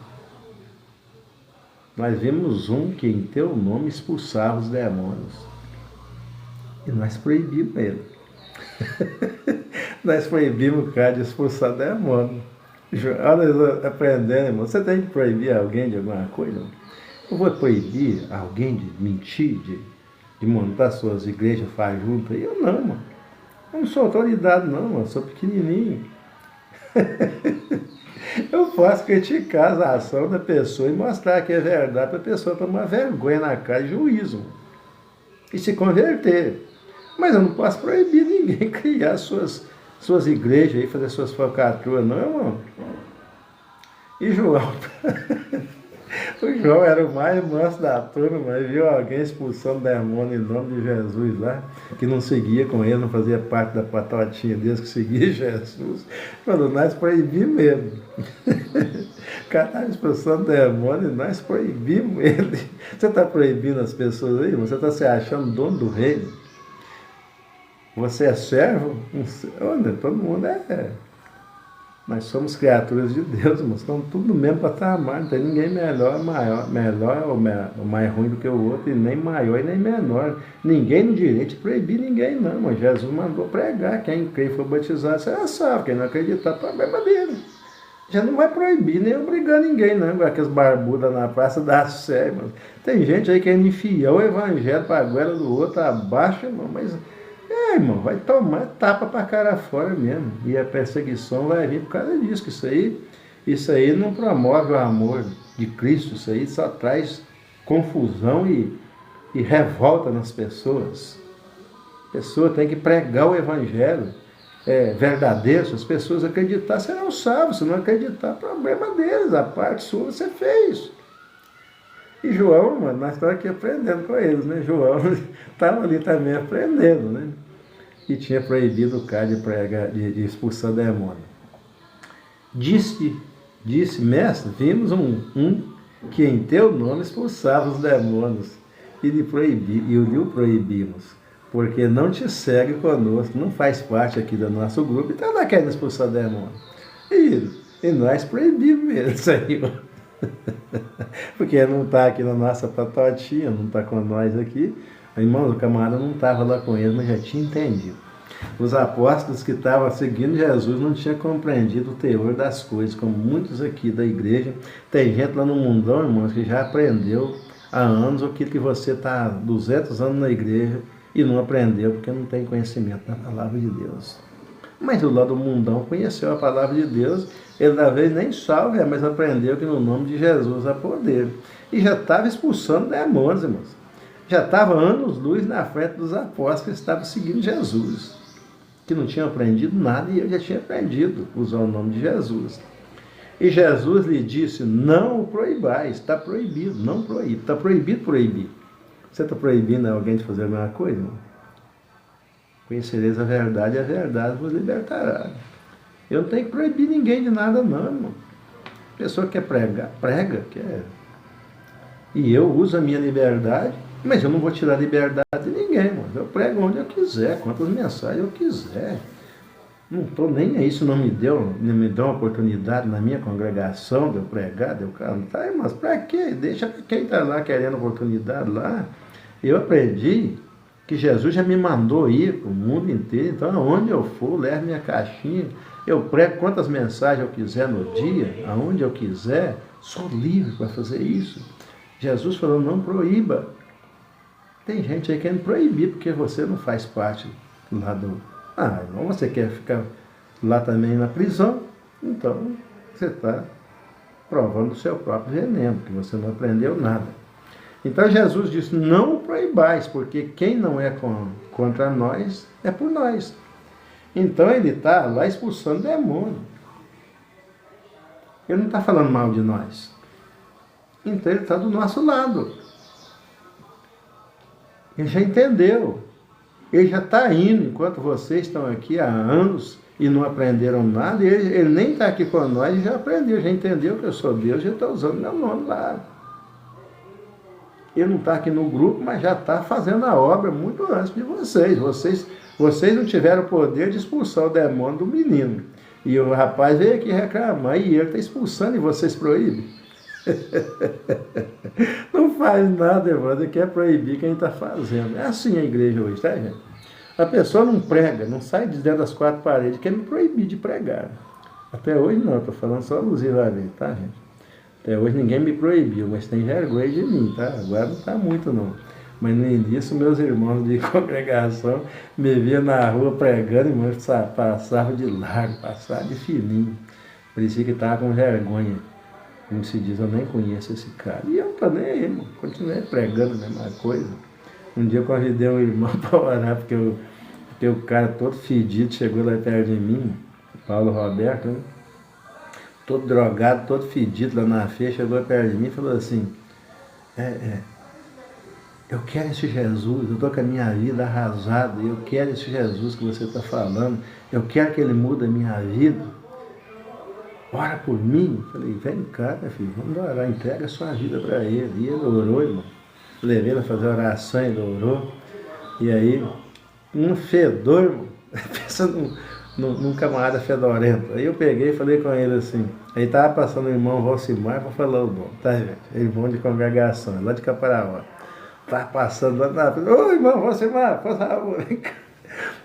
nós vimos um que em teu nome expulsava os demônios. E nós proibimos ele. Nós proibimos o cara de expulsar demônio. Olha, aprendendo, irmão. Você tem que proibir alguém de alguma coisa? Eu vou proibir alguém de mentir, de montar suas igrejas fajutas? Eu não, mano. Eu não sou autoridade, não, mano. Eu sou pequenininho. Eu posso criticar a ação da pessoa e mostrar que é verdade para a pessoa tomar vergonha na cara e juízo. E se converter. Mas eu não posso proibir ninguém criar suas igrejas e fazer suas falcatruas, não, irmão. E João, o João era o mais manso da turma, mas viu alguém expulsando demônio em nome de Jesus lá, que não seguia com ele, não fazia parte da patotinha deles que seguia Jesus. Falou, nós proibimos mesmo. O cara estava expulsando demônio e nós proibimos ele. Você está proibindo as pessoas aí? Você está se achando dono do reino? Você é servo? Olha, todo mundo é. Nós somos criaturas de Deus, irmãos. Estamos tudo no mesmo patamar. Não tem ninguém melhor ou mais ruim do que o outro, e nem maior e nem menor. Ninguém no direito de proibir ninguém, não. Mas Jesus mandou pregar. Quem for batizado, você já sabe. Quem não acreditar, problema dele. Já não vai proibir nem obrigar ninguém, não. Igual aqueles barbudos na praça da Sé, irmão. Tem gente aí querendo enfiar o evangelho para a goela do outro abaixo, irmão, mas... irmão, vai tomar tapa para cara fora mesmo. E a perseguição vai vir por causa disso. Que isso aí não promove o amor de Cristo. Isso aí só traz confusão e revolta nas pessoas. A pessoa tem que pregar o evangelho verdadeiro. Se as pessoas acreditar, serão salvos. Se não acreditar, problema deles. A parte sua você fez. E João, mano, nós estamos aqui aprendendo com eles, né? João estava ali também aprendendo, né? E tinha proibido o cara de expulsar demônio. Disse, mestre, vimos um que em teu nome expulsava os demônios e lhe proibimos, porque não te segue conosco, não faz parte aqui do nosso grupo, então ela quer expulsar demônios. E nós proibimos mesmo, Senhor. Porque não está aqui na nossa patotinha, não está com nós aqui. Irmão, o camarada não estava lá com ele, mas já tinha entendido. Os apóstolos que estavam seguindo Jesus não tinham compreendido o teor das coisas, como muitos aqui da igreja. Tem gente lá no mundão, irmãos, que já aprendeu há anos aquilo que você está 200 anos na igreja e não aprendeu porque não tem conhecimento da palavra de Deus. Mas o lado do mundão conheceu a palavra de Deus, ele da vez nem salve, mas aprendeu que no nome de Jesus há poder. E já estava expulsando demônios, irmãos. Já estava anos-luz na frente dos apóstolos que estavam seguindo Jesus, que não tinham aprendido nada e eu já tinha aprendido usar o nome de Jesus. E Jesus lhe disse, não o proibais, está proibido, não proíbe, está proibido proibir. Você está proibindo alguém de fazer a mesma coisa? Não? Conhecereis a verdade vos libertará. Eu não tenho que proibir ninguém de nada não, irmão. A pessoa quer pregar, prega, quer. E eu uso a minha liberdade, mas eu não vou tirar a liberdade de ninguém, irmão. Eu prego onde eu quiser, quantas mensagens eu quiser. Não estou nem aí, isso não me deu uma oportunidade na minha congregação de eu pregar, de eu cantar, mas para quê? Deixa quem está lá querendo oportunidade lá. Eu aprendi que Jesus já me mandou ir para o mundo inteiro, então aonde eu for, levo minha caixinha, eu prego quantas mensagens eu quiser no dia, aonde eu quiser, sou livre para fazer isso. Jesus falou, não proíba. Tem gente aí querendo proibir, porque você não faz parte lá do... irmão, você quer ficar lá também na prisão, então você está provando o seu próprio veneno, que você não aprendeu nada. Então Jesus disse, não o proibais, porque quem não é contra nós, é por nós. Então ele está lá expulsando demônio. Ele não está falando mal de nós. Então ele está do nosso lado. Ele já entendeu. Ele já está indo, enquanto vocês estão aqui há anos e não aprenderam nada, ele nem está aqui com nós e já aprendeu, já entendeu que eu sou Deus, já está usando meu nome lá. Ele não está aqui no grupo, mas já está fazendo a obra muito antes de vocês. Vocês não tiveram o poder de expulsar o demônio do menino. E o rapaz veio aqui reclamar, e ele está expulsando e vocês proíbem. Não faz nada, irmão, ele quer proibir quem está fazendo. É assim a igreja hoje, tá, gente? A pessoa não prega, não sai de dentro das quatro paredes, quer me proibir de pregar. Até hoje não, estou falando só alusivamente, tá, gente? Até hoje ninguém me proibiu, mas tem vergonha de mim, tá? Agora não está muito, não. Mas no início, meus irmãos de congregação me viam na rua pregando, irmãos, passavam de largo, passavam de fininho. Parecia que estava com vergonha. Como se diz, eu nem conheço esse cara. E eu não nem aí, irmão. Continuei pregando a mesma coisa. Um dia eu convidei um irmão para orar, porque o cara todo fedido chegou lá perto de mim, Paulo Roberto, né? Todo drogado, todo fedido lá na feira, chegou perto de mim e falou assim, eu quero esse Jesus, eu estou com a minha vida arrasada, eu quero esse Jesus que você está falando, eu quero que ele mude a minha vida. Ora por mim. Falei, vem cá, meu filho, vamos orar, entrega a sua vida para ele. E ele orou, irmão. Levei ele a fazer oração, ele orou. E aí, um fedor, irmão, pensa num camarada fedorento. Aí eu peguei e falei com ele assim, aí estava passando o irmão Valcimar para falar o nome, tá, gente? Irmão de congregação, lá de Caparaó. Estava passando lá na frente, ô irmão Valcimar, por favor, vem cá.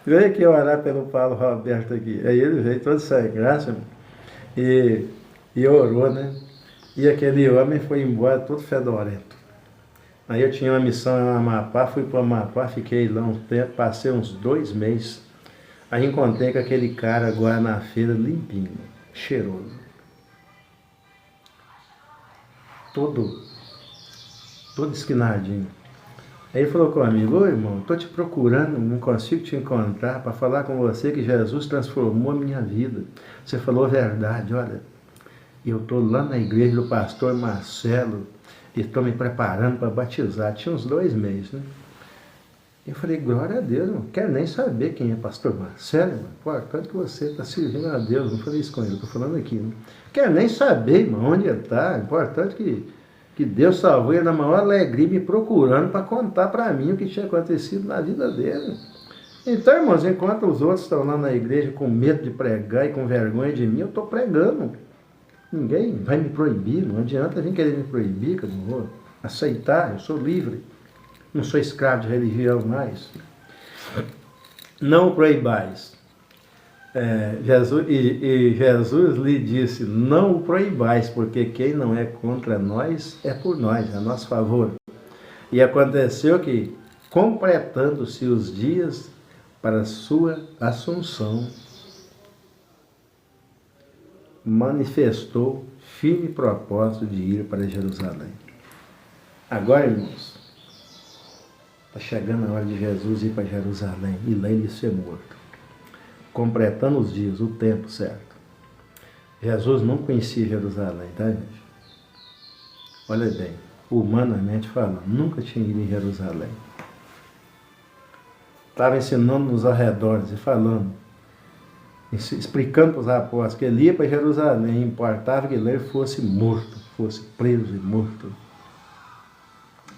Veio aqui orar pelo Paulo Roberto aqui. Aí ele veio todo sem graça, irmão. E orou, né? E aquele homem foi embora todo fedorento. Aí eu tinha uma missão em Amapá, fui para o Amapá, fiquei lá um tempo, passei uns 2 meses. Aí encontrei com aquele cara agora na feira, limpinho, cheiroso. Todo esquinadinho. Aí ele falou comigo, ô irmão, estou te procurando, não consigo te encontrar para falar com você que Jesus transformou a minha vida. Você falou a verdade, olha, eu estou lá na igreja do pastor Marcelo e estou me preparando para batizar. Tinha uns 2 meses, né? Eu falei, glória a Deus, não quero nem saber quem é pastor Marcelo, irmão. Importante que você está servindo a Deus. Não falei isso com ele, estou falando aqui. Não quero nem saber, irmão, onde ele está. Importante que Deus salvou ele na maior alegria, me procurando para contar para mim o que tinha acontecido na vida dele. Então, irmãos, enquanto os outros estão lá na igreja com medo de pregar e com vergonha de mim, eu estou pregando. Ninguém vai me proibir, não adianta vir querer me proibir, que eu não vou aceitar, eu sou livre. Não sou escravo de religião mais. Não o proibais. Jesus lhe disse, não o proibais, porque quem não é contra nós é por nós, é a nosso favor. E aconteceu que, completando-se os dias para sua assunção, manifestou firme propósito de ir para Jerusalém. Agora, irmãos, está chegando a hora de Jesus ir para Jerusalém e lá ele ser morto. Completando os dias, o tempo certo. Jesus não conhecia Jerusalém, tá, gente? Olha bem, humanamente falando, nunca tinha ido em Jerusalém. Estava ensinando nos arredores e falando, explicando para os apóstolos que ele ia para Jerusalém, importava que ele fosse morto, fosse preso e morto.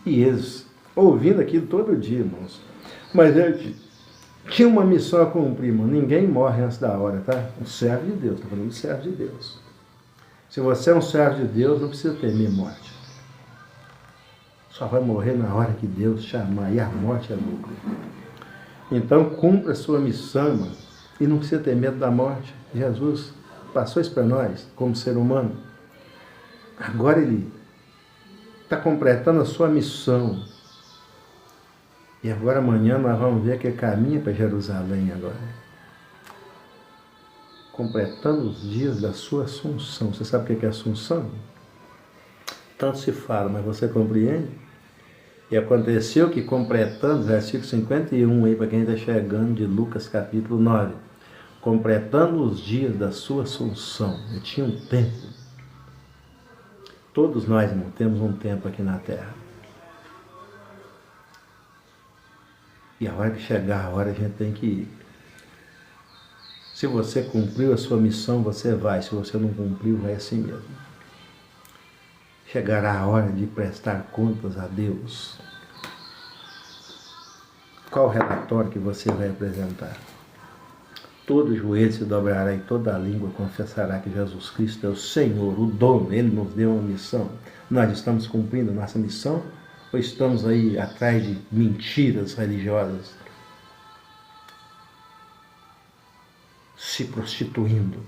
E eles, ouvindo aquilo todo dia, irmãos. Mas ele tinha uma missão a cumprir, irmão. Ninguém morre antes da hora, tá? Um servo de Deus, estou falando de servo de Deus. Se você é um servo de Deus, não precisa temer morte. Só vai morrer na hora que Deus chamar, e a morte é lucro. Então, cumpra a sua missão, irmão, e não precisa ter medo da morte. Jesus passou isso para nós, como ser humano. Agora ele está completando a sua missão. E agora amanhã nós vamos ver que ele caminha para Jerusalém agora. Completando os dias da sua assunção. Você sabe o que é assunção? Tanto se fala, mas você compreende? E aconteceu que, completando, versículo 51, aí para quem está chegando, de Lucas capítulo 9, completando os dias da sua assunção, ele tinha um tempo. Todos nós, irmão, temos um tempo aqui na terra. E a hora que chegar a hora, a gente tem que ir. Se você cumpriu a sua missão, você vai. Se você não cumpriu, vai assim mesmo. Chegará a hora de prestar contas a Deus. Qual o relatório que você vai apresentar? Todo joelho se dobrará e toda a língua confessará que Jesus Cristo é o Senhor, o dono. Ele nos deu uma missão. Nós estamos cumprindo a nossa missão? Ou estamos aí atrás de mentiras religiosas? Se prostituindo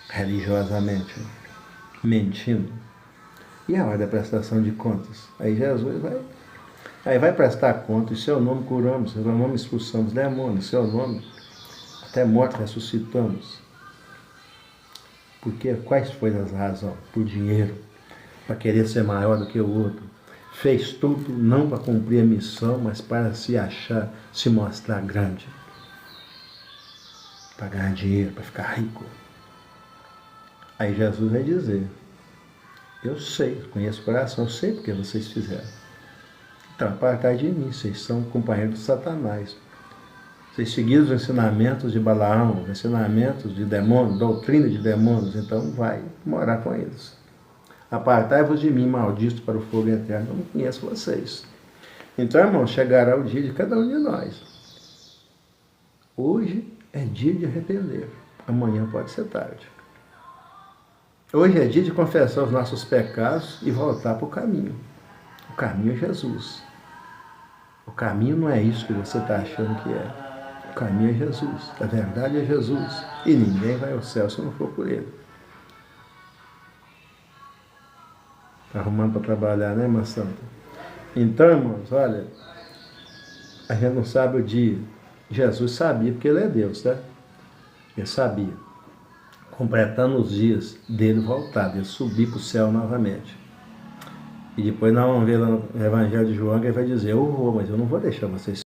religiosamente, mentindo. E a hora da prestação de contas? Aí Jesus vai prestar contas. Em seu nome curamos, em seu nome expulsamos demônios, em seu nome até morte ressuscitamos. Porque quais foram as razões? Por dinheiro, para querer ser maior do que o outro. Fez tudo não para cumprir a missão, mas para se achar, se mostrar grande. Para ganhar dinheiro, para ficar rico. Aí Jesus vai dizer, eu sei, conheço o coração, eu sei porque vocês fizeram. Então, apartai de mim, vocês são companheiros de Satanás. Vocês seguiram os ensinamentos de Balaão, ensinamentos de demônios, doutrina de demônios, então vai morar com eles. Apartai-vos de mim, malditos, para o fogo eterno. Eu não conheço vocês. Então, irmão, chegará o dia de cada um de nós. Hoje é dia de arrepender. Amanhã pode ser tarde. Hoje é dia de confessar os nossos pecados e voltar para o caminho. O caminho é Jesus. O caminho não é isso que você está achando que é. O caminho é Jesus. A verdade é Jesus. E ninguém vai ao céu se não for por ele. Está arrumando para trabalhar, né, irmã Santa? Então, irmãos, olha, a gente não sabe o dia. Jesus sabia, porque ele é Deus, tá? Ele sabia. Completando os dias dele voltar, dele subir para o céu novamente. E depois nós vamos ver lá no Evangelho de João, que ele vai dizer, eu vou, mas eu não vou deixar vocês